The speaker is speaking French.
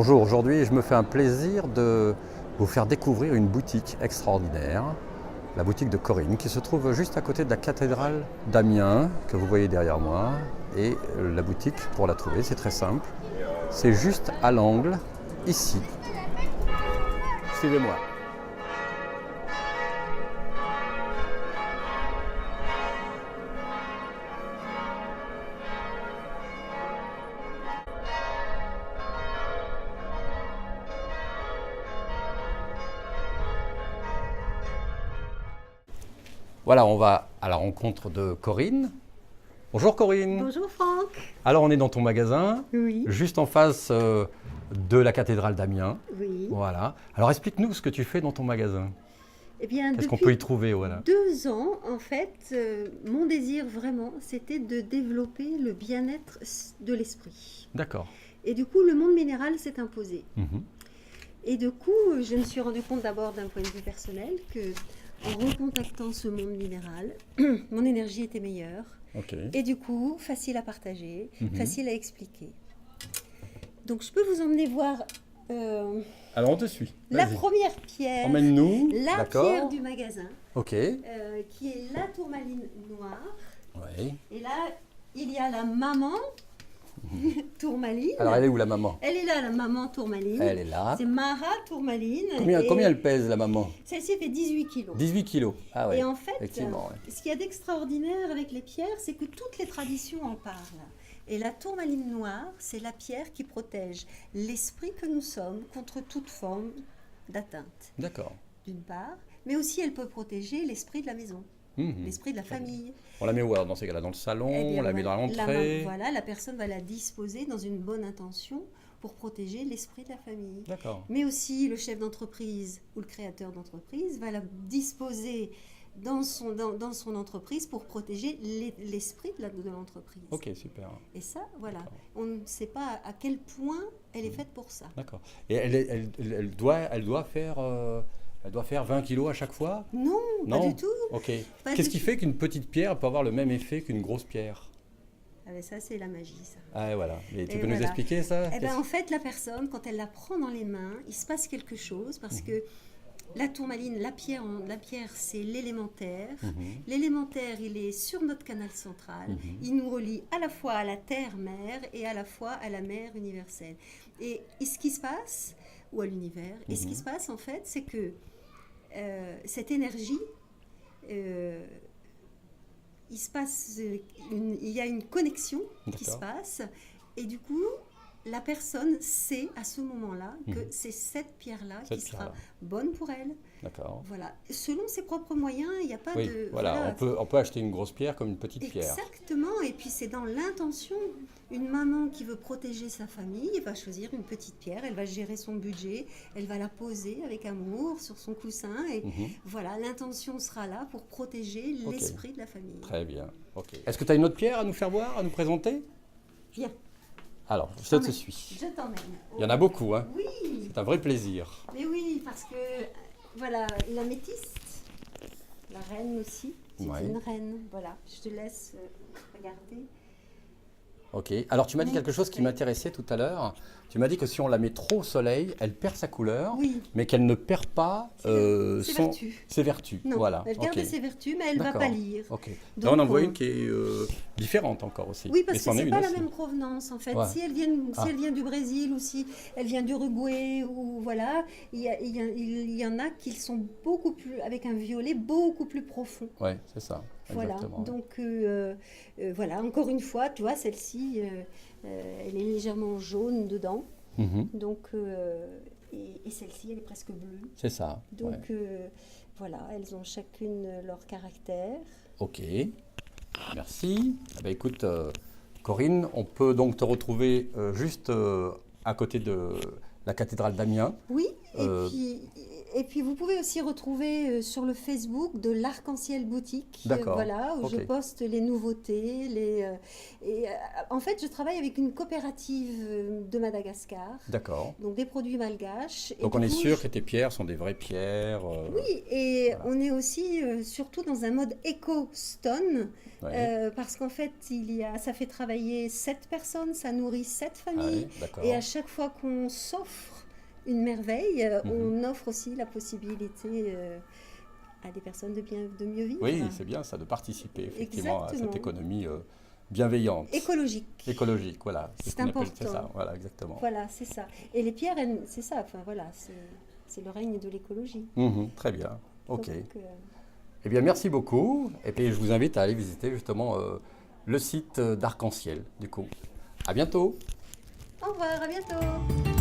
Bonjour, aujourd'hui je me fais un plaisir de vous faire découvrir une boutique extraordinaire, la boutique de Corinne, qui se trouve juste à côté de la cathédrale d'Amiens, que vous voyez derrière moi. Et la boutique, pour la trouver, c'est très simple. C'est juste à l'angle, ici. Suivez-moi. Voilà, on va à la rencontre de Corinne. Bonjour Corinne. Bonjour Franck. Alors on est dans ton magasin, Oui. juste en face de la cathédrale d'Amiens. Oui. Voilà. Alors explique-nous ce que tu fais dans ton magasin. Eh bien, Qu'est-ce qu'on depuis peut y trouver, voilà. 2 ans, en fait, mon désir vraiment, c'était de développer le bien-être de l'esprit. D'accord. Et du coup, le monde minéral s'est imposé. Mhm. Et du coup, je me suis rendu compte d'abord d'un point de vue personnel que, en recontactant ce monde minéral, mon énergie était meilleure. Ok. Et du coup, facile à partager, Mhm. facile à expliquer. Donc, je peux vous emmener voir Alors on te suit. la Vas-y. première pierre. Emmène-nous. La D'accord. pierre du magasin, Ok. qui est la tourmaline noire. Oui. Et là, il y a la maman tourmaline. Alors elle est où la maman? Elle est là, la maman tourmaline. Elle est là. C'est Mara tourmaline. Combien elle pèse la maman? Celle-ci fait 18 kilos. 18 kilos. Ah ouais. Et en fait, Effectivement. Ouais. ce qu'il y a d'extraordinaire avec les pierres, c'est que toutes les traditions en parlent. Et la tourmaline noire, c'est la pierre qui protège l'esprit que nous sommes contre toute forme d'atteinte, D'accord. d'une part, mais aussi elle peut protéger l'esprit de la maison, Mhm. l'esprit de la famille. On la met où alors dans ces cas-là? Dans le salon? Eh bien, On la met dans l'entrée? voilà, la personne va la disposer dans une bonne intention pour protéger l'esprit de la famille. D'accord. Mais aussi, le chef d'entreprise ou le créateur d'entreprise va la disposer dans son entreprise pour protéger l'esprit de l'entreprise. Ok, super. Et ça, voilà, D'accord. on ne sait pas à quel point elle est faite pour ça. D'accord. Et elle doit faire 20 kilos à chaque fois? Non, pas Non. du tout. Ok. Pas Qu'est-ce du qui tout. fait qu'une petite pierre peut avoir le même effet qu'une grosse pierre? Ah ben ça, c'est la magie, ça. Ah voilà. Et tu Et peux nous voilà. expliquer ça? Eh ben, en fait, la personne, quand elle la prend dans les mains, il se passe quelque chose parce que la tourmaline, la pierre, c'est l'élémentaire. Mhm. L'élémentaire, il est sur notre canal central. Mhm. Il nous relie à la fois à la terre-mère et à la fois à la mère universelle. Et ce qui se passe, ou à l'univers, et ce qui se passe en fait, c'est que cette énergie, il se passe, il y a une connexion qui se D'accord. passe, et du coup, la personne sait à ce moment-là que c'est cette pierre-là qui Cette sera pierre-là. bonne pour elle. D'accord. Voilà. Selon ses propres moyens, il n'y a pas Oui, de... voilà. On peut acheter une grosse pierre comme une petite pierre. Exactement, et puis c'est dans l'intention. Une maman qui veut protéger sa famille, elle va choisir une petite pierre, elle va gérer son budget, elle va la poser avec amour sur son coussin, et voilà, l'intention sera là pour protéger Ok. l'esprit de la famille. Très bien. Ok. Est-ce que tu as une autre pierre à nous faire voir, à nous présenter? Viens, Alors, je te t'emmène. suis. Je t'emmène. Il y en a beaucoup, hein. Oui, C'est un vrai plaisir. mais oui, parce que, voilà, la métiste, la reine aussi, c'est Ouais. une reine, voilà, je te laisse regarder. Ok. Alors, tu m'as dit Oui. quelque chose qui Oui. m'intéressait tout à l'heure. Tu m'as dit que si on la met trop au soleil, elle perd sa couleur, Oui. mais qu'elle ne perd pas Ses vertus. ses vertus. Non, Voilà. elle garde Ok. ses vertus, mais elle va D'accord. pâlir. Ok. Là, Donc, on en voit une qui est différente encore aussi. Oui, Et parce que c'en est c'est une pas la aussi. même provenance en fait. Ouais. Si elle vient du Brésil ou si elle vient d'Uruguay ou voilà, il y en a qui sont beaucoup plus avec un violet beaucoup plus profond. Ouais, c'est ça. Voilà. Exactement. Donc voilà, encore une fois, tu vois, celle-ci, elle est légèrement jaune dedans. Mhm. Donc et celle-ci, elle est presque bleue. C'est ça. Donc ouais. voilà, elles ont chacune leur caractère. Ok. Merci. Eh ben, écoute, Corinne, on peut donc te retrouver juste à côté de la cathédrale d'Amiens. Oui, et Euh, puis Et puis vous pouvez aussi retrouver sur le Facebook de l'Arc-en-Ciel Boutique, D'accord. voilà, où Ok. je poste les nouveautés. En fait, je travaille avec une coopérative de Madagascar, D'accord. donc des produits malgaches. Et Donc du on est coup, sûr que tes pierres sont des vraies pierres. Oui, et Voilà. on est aussi surtout dans un mode éco-stone, Ouais. parce qu'en fait, ça fait travailler 7 personnes, ça nourrit 7 Ah familles. oui, d'accord. Et à chaque fois qu'on s'offre une merveille, Mhm. on offre aussi la possibilité à des personnes de mieux vivre. Oui, c'est bien ça, de participer effectivement à cette Exactement. économie bienveillante. Écologique. Écologique, voilà. C'est ce qu'on appelle, c'est important. ça, voilà, exactement. Voilà, c'est ça. Et les pierres, c'est ça, enfin voilà, c'est le règne de l'écologie. Mhm, très bien. Ok. Donc, Eh bien, merci beaucoup. Et puis, je vous invite à aller visiter justement le site d'Arc-en-Ciel, du coup. À bientôt. au revoir, à bientôt.